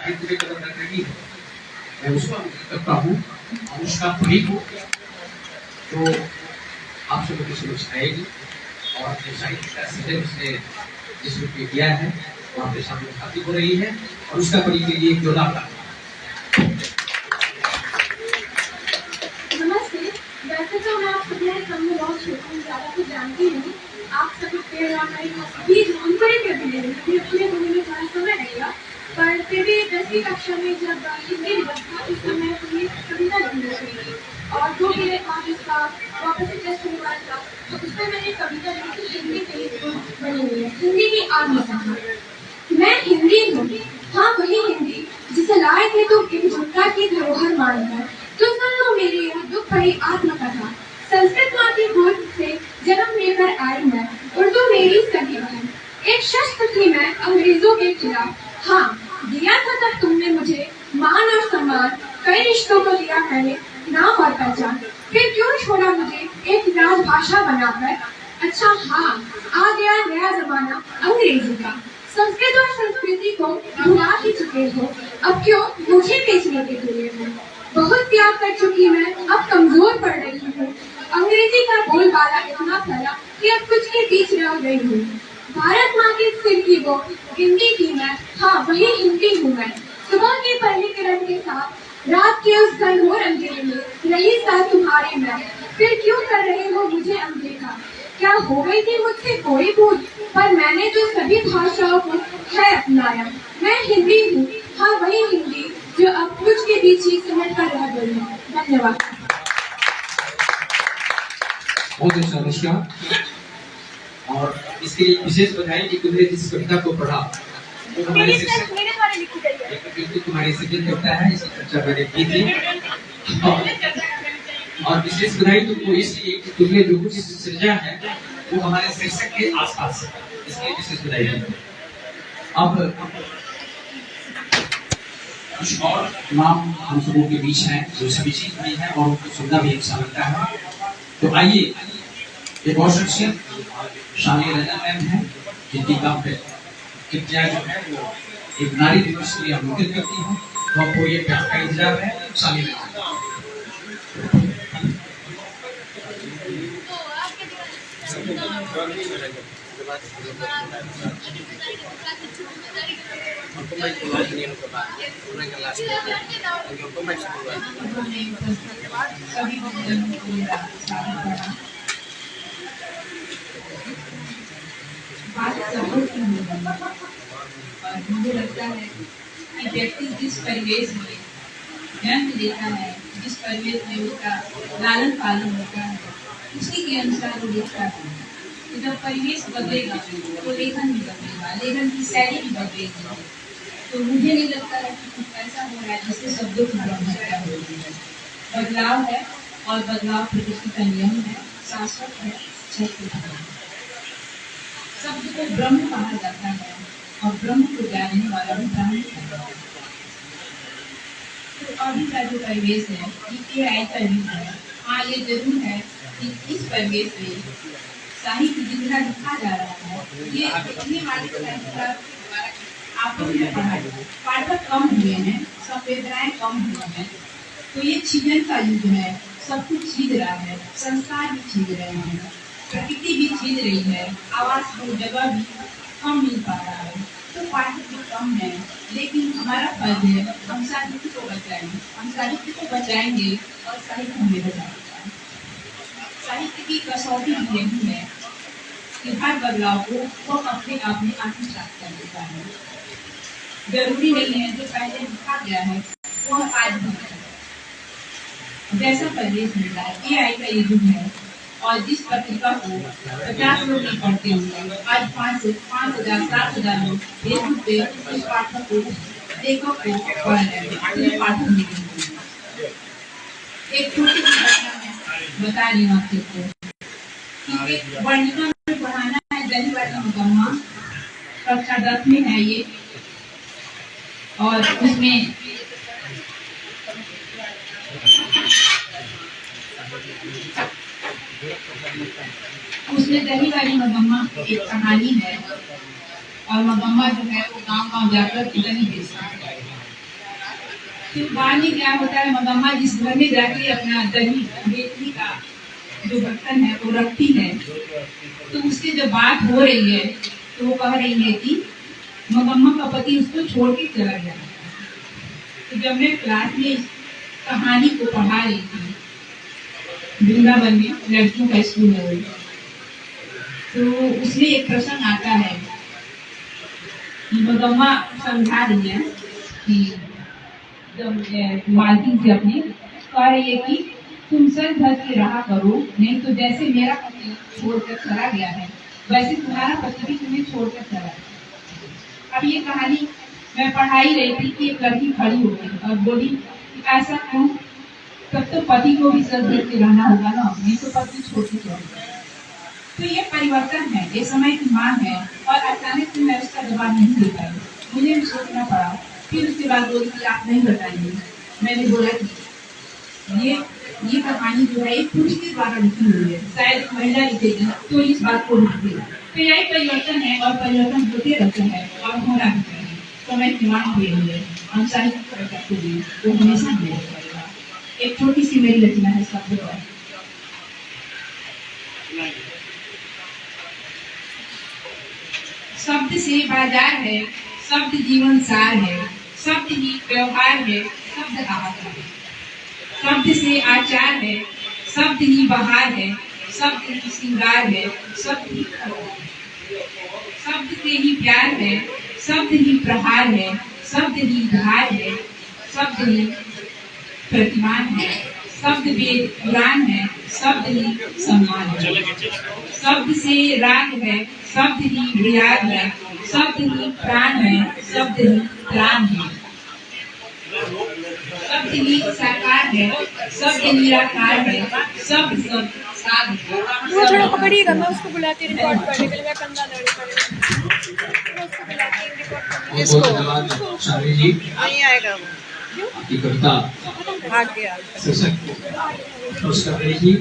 साहित्य में कदम रख रही है, मैं उसको करता हूँ और उसका परी को तो आप सबों की समझ आएगी और अपने साहित्य का सृजन उसने जिस रूप में किया है वो आपके सामने स्थापित हो रही है और उसका परी के लिए जोरदार वैसे तो मैं आप सभी में बहुत छोटा हूँ, ज़्यादा कुछ जानती नहीं। आप सभी पेड़ और बीज अंकुरित कर दिए हैं, पूरे होने में थोड़ा समय लगेगा, पर फिर भी 10वीं कक्षा में जब हिंदी दिवस था उस समय पूरी कविता लिखी थी और 2 महीने बाद इसका वापस से टेस्ट होने वाला था, तो उसमें मैंने कविता लिखी हिंदी के बनी हुई है, हिंदी की आत्मकथा। मैं हिंदी हूँ, हाँ वही हिंदी जिसे लाए थे तुम इन झुमका की धरोहर मानकर, तो सुन लो मेरी यह दुख भरी आत्मकथा। संस्कृत माँ की गोद से जन्म लेकर आई मैं, उर्दू मेरी सगी बहन। एक शस्त्र थी मैं अंग्रेजों के खिलाफ, हाँ दिया था तब तुमने मुझे मान और सम्मान, कई रिश्तों को दिया मैंने नाम और पहचान, फिर क्यों छोड़ा मुझे एक राजभाषा बनाकर। अच्छा हाँ, आ गया नया जमाना अंग्रेजी का, संस्कृत और संस्कृति को भुला ही चुके हो, अब क्यों मुझे बेचने के लिए हो। बहुत त्याग कर चुकी मैं, अब कमजोर पड़ रही हूँ, अंग्रेजी का बोलबाला इतना फैला कि अब कुछ के बीच रह गई हूँ। भारत माँ के सिर की वो हिंदी थी मैं, हाँ वही हिंदी हूँ मैं। सुबह के पहले किरण के साथ रात के उस घनघोर अंधेरे में रही साथ तुम्हारे मैं, फिर क्यों कर रहे हो मुझे अनदेखा। क्या हो गई थी मुझसे कोई भूल, पर मैंने जो सभी भाषाओं को है अपनाया। मैं हिंदी हूँ, हाँ वही हिंदी जो अब कुछ के बीच ही सिमट कर रह गई है। धन्यवाद। बहुत अच्छा नमस्कार और इसके लिए विशेष बधाई कि तुमने जिस कविता को पढ़ा वो हमारे शिक्षक तुम्हारी सृजन करता है, इसकी चर्चा मैंने की थी और विशेष बधाई तुमको इसलिए कि तुमने जो कुछ सृजा है वो हमारे शिक्षक के आसपास है, इसलिए विशेष बधाई दी। अब कुछ और नाम हम सबों के बीच हैं जो सभी चीज भी है और उनको सुनना भी अच्छा लगता है, तो आइए एक और शख्सियत शाली रंजन मैम है जिनकी काम पे कृपया जो है वो एक नारी दिवस के लिए आमंत्रित करती हूँ, तो आपको ये प्यार का इंतजार है। शाली रंजन मुझे लगता है कि व्यक्ति जिस परिवेश में जन्म लेता है, जिस परिवेश में उसका लालन पालन होता है, उसी के अनुसार वो लिखता है। तो जब परिवेश बदलेगा तो लेखन भी बदलेगा, लेखन की शैली भी बदलेगी। तो मुझे नहीं लगता है कि कुछ ऐसा हो रहा है जिससे शब्दों की ब्रह्मत्या हो रही है। बदलाव है और बदलाव प्रकृति का नियम है, शाश्वत है, क्षय है। शब्द को ब्रह्म कहा जाता है और ब्रह्म को जानने वाला भी ब्रह्म है। तो अभी का जो परिवेश है ये AI का युग है। हाँ ये जरूर है कि इस परिवेश में साहित्य जितना लिखा जा रहा है ये लिखने वाले साहित्यकार आपस में पाठक कम हुए हैं, संवेदनाएं कम हुई हैं, तो ये छीजन का युग है। सब कुछ छीज रहा है, संस्कार भी छीज रहे हैं, प्रकृति भी छीज रही है, आवास की जगह भी कम मिल पा रहा है, तो पाठक भी कम है। लेकिन हमारा फर्ज है हम साहित्य को बचाएं, हम साहित्य को बचाएंगे और साहित्य हमें बचाएगा। साहित्य की कसौटी भी यही है कि हर बदलाव को वो अपने आप में आत्मसात कर देता है। जरूरी नहीं है जो पहले लिखा गया है वो आज भी है। जैसा परिवेश मिला है AI का ये युग है और जिस पत्रिका को 50 लोग नहीं पढ़ते होंगे, आज 5,000 7,000 लोग फेसबुक पे उस पाठक को लेखक को पढ़ रहे हैं। पाठक नहीं, एक छोटी सी घटना मैं बता रही हूँ आप सबको कि एक वर्णिका में पढ़ाना है दही वाली मुकम्मा, कक्षा 10 में है ये, और उसमें दही वाली मगम्मा एक कहानी है और मगम्मा जो है वो गांव-गांव जाकर दही बेचता है। तो बाद में क्या होता है, मगम्मा जिस घर में जाके अपना दही बेचने का जो बर्तन है वो रखती है, तो उससे जब बात हो रही है तो वो कह रही है कि मगम्मा का पति उसको छोड़ के चला गया। तो जब मैं क्लास में इस कहानी को पढ़ा रही थी, वृंदावन में लड़कियों का स्कूल है, तो उसमें एक प्रश्न आता है कि मगम्मा समझा रही है कि जब मालकिन से अपनी कह रही है कि तुम सच धज के रहा करो, नहीं तो जैसे मेरा पति छोड़कर चला गया है वैसे तुम्हारा पति भी तुम्हें छोड़कर चला गया। अब ये कहानी मैं पढ़ा ही रही थी कि एक लड़की खड़ी हो गई और बोली ऐसा क्यों, तब तो पति को भी सच धज के रहना होगा ना, नहीं तो पति छोड़ के चला गया। तो ये परिवर्तन है, ये समय की मांग है, और अचानक से मैं उसका जवाब नहीं दे पाई, मुझे भी सोचना पड़ा। फिर उसके बाद बोली कि आप नहीं बताइए। मैंने बोला कि ये कहानी जो है एक पुरुष के द्वारा लिखी हुई है, शायद एक महिला लिखेगी तो इस बात को लिखेगी। तो यही परिवर्तन है, और परिवर्तन होते रहते हैं और होना भी चाहिए। समय की मांग हुई है, हम साहित्य को भी वो हमेशा मिलेगा पड़ेगा। एक छोटी सी मेरी रचना है शब्द पर। शब्द से बाजार है, शब्द जीवन सार है, शब्द ही व्यवहार है, शब्द आहार है। शब्द से आचार है, शब्द ही बहार है, शब्द ही श्रृंगार है, शब्द ही शब्द से ही प्यार है, शब्द ही प्रहार है, शब्द ही धार है, शब्द ही प्रतिमान है, शब्द वेद पुराण है, शब्द ही सम्मान है। शब्द से राग है, शब्द ही रियाज है, शब्द ही प्राण है, शब्द ही प्राण है। शब्द ही साकार है, शब्द निराकार है, शब्द सब साध है। वो थोड़ा पकड़िएगा, मैं उसको बुलाती रिकॉर्ड करने के लिए। मैं कंधा लड़ी मैं उसको बुलाती हूँ रिकॉर्ड करने बहुत बहुत धन्यवाद शालिनी जी, नहीं आएगा वो, आपकी कविता भाग गया। शीर्षक पुरस्कार देगी।